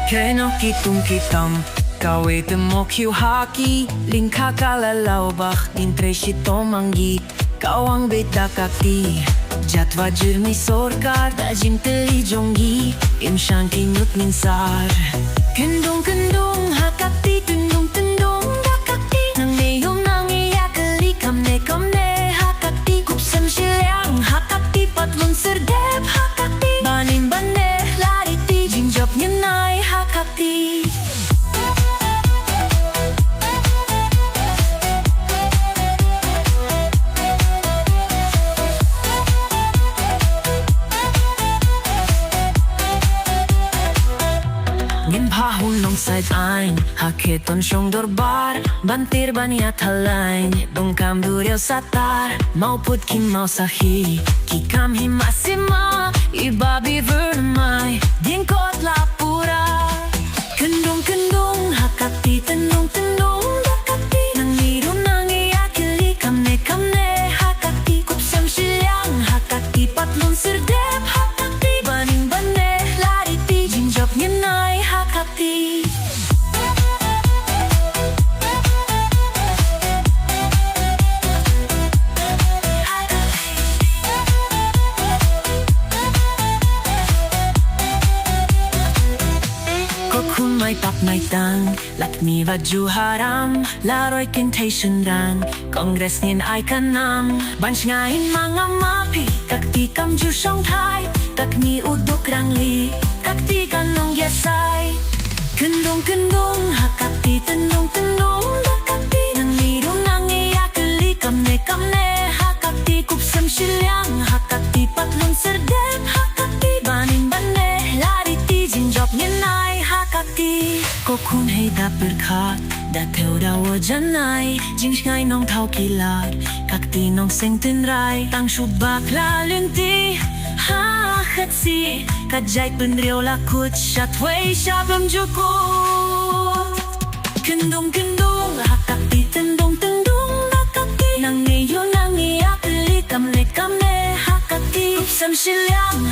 Keno kitung kitam Kawe temo kiu haki Lingka kalalau bach Dintre shito mangi Kawang beta kakti Jatwa jirmi sorkar Dajim teli jonggi Im shanki nut minsar Kendung kendung hakakti Tundung tundung dakakti Nang neyong nang iyakali Kamne kamne hakakti Kupsam shiliang hakakti Patlun serdep hakakti Banim bane lariti Jinjop nyenay hakakti Ngin bahul nong side ein Haketon syong dorbar Bantir baniat halain Dong kam duryo satar Mauput kim mau sahi Kikam himasima Ibabi Rymmai Dingkot lapura Kendung kendung Hakakti tendung tendung dakakti Nang niru nang iyakili Kamne kamne hakakti Kupsam shiliang hakakti Patlun serdep hakakti Baning bane lariti Jinjop nyenay hakakti Kokun may tap may tang Lakmi vaju haram Laroy kintay syundang Kongres ngin ay kanam Banch ngayin mga mapi Kakti kam ju syong thai Takmi uduk rangli Kakti kanong yasay Kendung kendung hakakti tendung tendung dakakti Nang niru nang iyakali Kamne kamne hakakti Kupsam shiliang hakakti Patlun serdep hakakti Baning bane lariti Jinjop nyenay hakakti Kokun hay dapir khat Dateu dawa janay Jinsh ngay nong tau kilat Kakti nong seng tinray Tang shubak lalunti Hakatsi Kajay penriyo lakut Shatway shabam jukut Kendung kendung Hakakti tendung tendung dakakti Nang niyo nang iyakali Kamne kamne hakakti Kupsam shiliang